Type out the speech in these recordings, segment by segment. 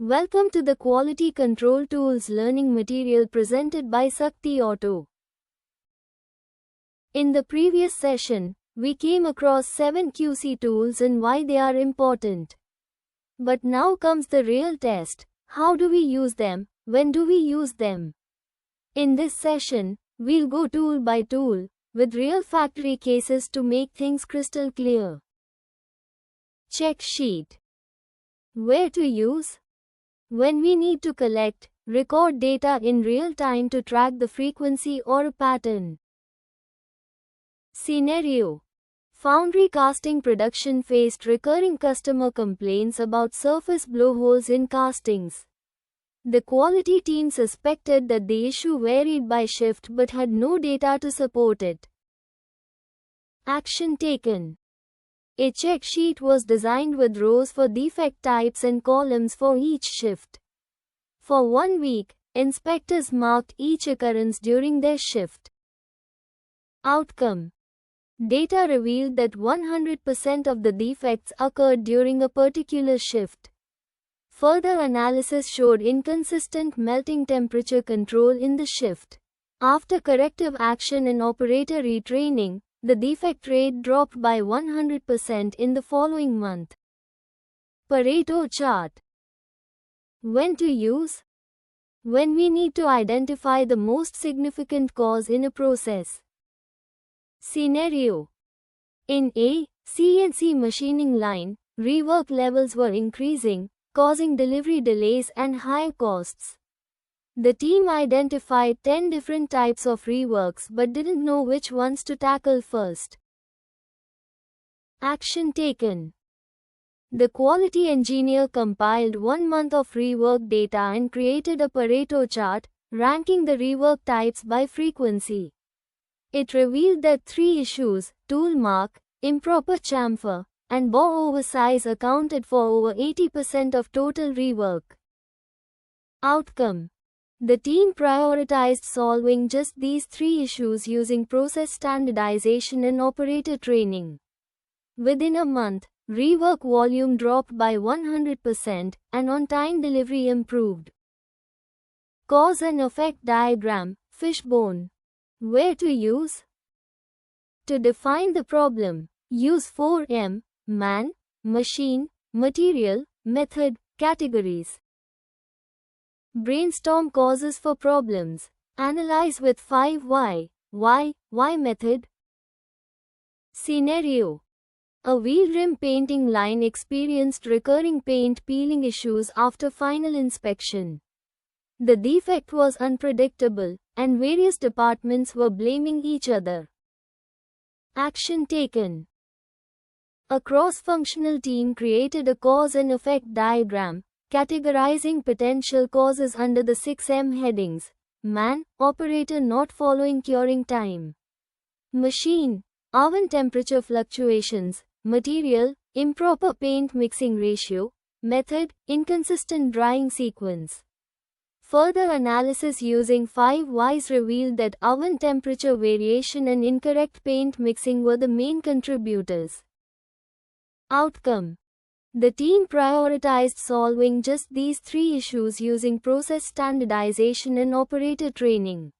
Welcome to the Quality Control Tools learning material presented by Sakti Auto. In the previous session, we came across 7 QC tools and why they are important. But now comes the real test. How do we use them? When do we use them? In this session, we'll go tool by tool, with real factory cases to make things crystal clear. Check sheet. Where to use? When we need to collect, record data in real time to track the frequency or a pattern. Scenario. Foundry casting production faced recurring customer complaints about surface blowholes in castings. The quality team suspected that the issue varied by shift but had no data to support it. Action taken. A check sheet was designed with rows for defect types and columns for each shift. For 1 week, inspectors marked each occurrence during their shift. Outcome. Data revealed that 100% of the defects occurred during a particular shift. Further analysis showed inconsistent melting temperature control in the shift. After corrective action and operator retraining, the defect rate dropped by 100% in the following month. Pareto chart. When to use? When we need to identify the most significant cause in a process. Scenario. In a CNC machining line, rework levels were increasing, causing delivery delays and higher costs. The team identified 10 different types of reworks but didn't know which ones to tackle first. Action taken. The quality engineer compiled 1 month of rework data and created a Pareto chart, ranking the rework types by frequency. It revealed that 3 issues, tool mark, improper chamfer, and bore oversize accounted for over 80% of total rework. Outcome. The team prioritized solving just these 3 issues using process standardization and operator training. Within a month, rework volume dropped by 100% and on-time delivery improved. Cause and effect diagram, fishbone. Where to use? To define the problem, use 4M, man, machine, material, method, categories. Brainstorm causes for problems. Analyze with 5 why. Why method? Scenario. A wheel rim painting line experienced recurring paint peeling issues after final inspection. The defect was unpredictable, and various departments were blaming each other. Action taken. A cross-functional team created a cause and effect diagram, categorizing potential causes under the 6M headings: man, operator not following curing time; machine, oven temperature fluctuations; material, improper paint mixing ratio; method, inconsistent drying sequence. Further analysis using 5 whys revealed that oven temperature variation and incorrect paint mixing were the main contributors. Outcome. The team prioritized solving just these 3 issues using process standardization and operator training.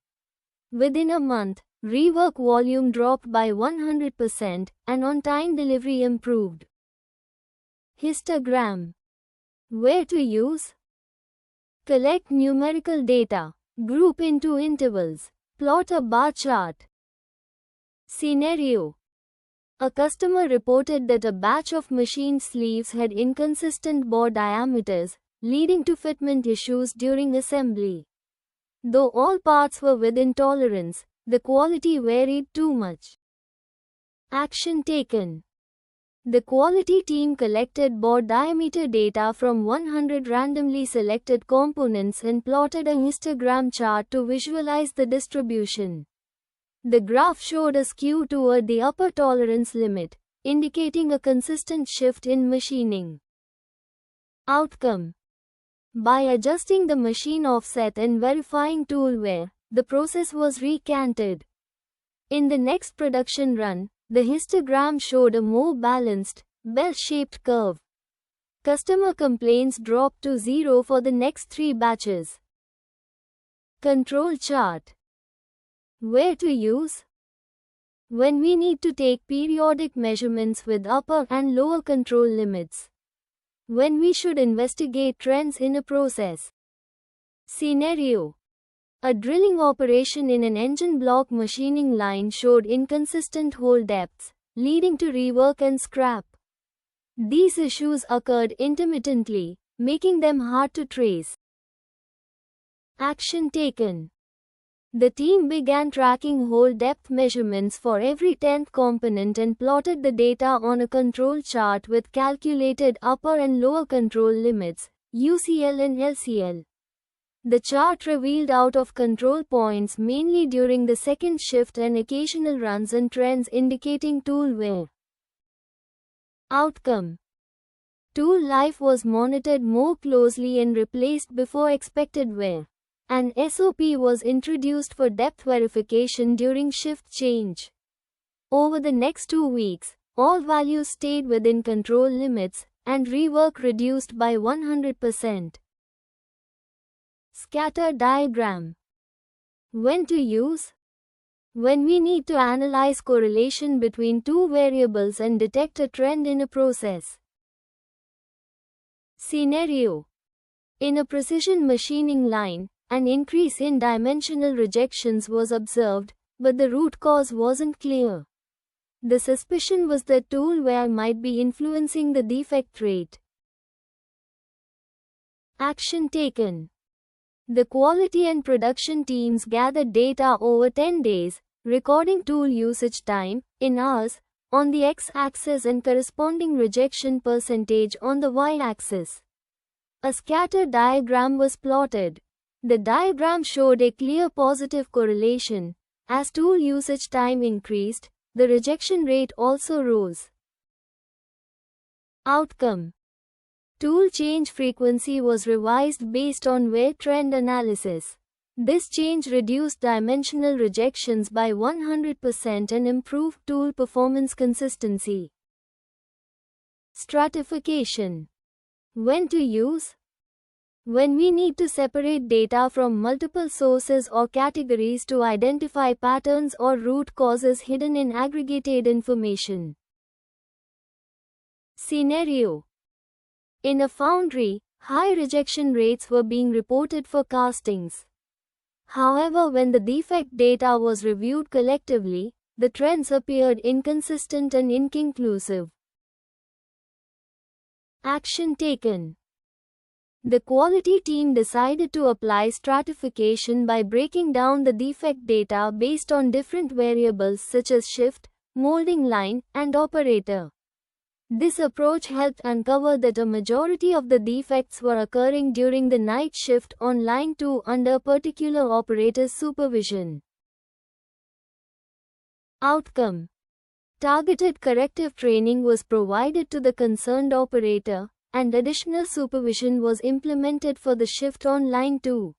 Within a month, rework volume dropped by 100% and on-time delivery improved. Histogram. Where to use? Collect numerical data, group into intervals, plot a bar chart. Scenario. A customer reported that a batch of machined sleeves had inconsistent bore diameters, leading to fitment issues during assembly. Though all parts were within tolerance, the quality varied too much. Action taken. The quality team collected bore diameter data from 100 randomly selected components and plotted a histogram chart to visualize the distribution. The graph showed a skew toward the upper tolerance limit, indicating a consistent shift in machining. Outcome. By adjusting the machine offset and verifying tool wear, the process was recanted. In the next production run, the histogram showed a more balanced, bell-shaped curve. Customer complaints dropped to 0 for the next 3 batches. Control chart. Where to use? When we need to take periodic measurements with upper and lower control limits. When we should investigate trends in a process. Scenario. A drilling operation in an engine block machining line showed inconsistent hole depths, leading to rework and scrap. These issues occurred intermittently, making them hard to trace. Action taken. The team began tracking hole depth measurements for every 10th component and plotted the data on a control chart with calculated upper and lower control limits, UCL and LCL. The chart revealed out-of-control points mainly during the second shift and occasional runs and trends indicating tool wear. Outcome. Tool life was monitored more closely and replaced before expected wear. An SOP was introduced for depth verification during shift change. Over the next 2 weeks, all values stayed within control limits, and rework reduced by 100%. Scatter diagram. When to use? When we need to analyze correlation between two variables and detect a trend in a process. Scenario. In a precision machining line, an increase in dimensional rejections was observed, but the root cause wasn't clear. The suspicion was that tool wear might be influencing the defect rate. Action taken. The quality and production teams gathered data over 10 days, recording tool usage time, in hours, on the x-axis and corresponding rejection percentage on the y-axis. A scatter diagram was plotted. The diagram showed a clear positive correlation. As tool usage time increased, the rejection rate also rose. Outcome. Tool change frequency was revised based on wear trend analysis. This change reduced dimensional rejections by 100% and improved tool performance consistency. Stratification. When to use? When we need to separate data from multiple sources or categories to identify patterns or root causes hidden in aggregated information. Scenario. In a foundry, high rejection rates were being reported for castings. However, when the defect data was reviewed collectively, the trends appeared inconsistent and inconclusive. Action taken. The quality team decided to apply stratification by breaking down the defect data based on different variables such as shift, molding line, and operator. This approach helped uncover that a majority of the defects were occurring during the night shift on line 2 under particular operator's supervision. Outcome. Targeted corrective training was provided to the concerned operator, and additional supervision was implemented for the shift on line 2.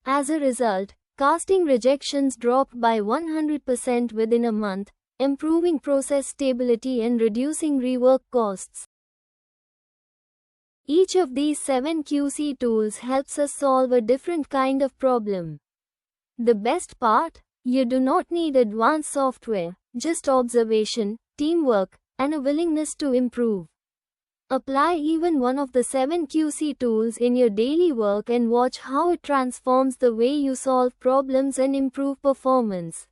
As a result, casting rejections dropped by 100% within a month, improving process stability and reducing rework costs. Each of these 7 QC tools helps us solve a different kind of problem. The best part? You do not need advanced software, just observation, teamwork, and a willingness to improve. Apply even one of the 7 QC tools in your daily work and watch how it transforms the way you solve problems and improve performance.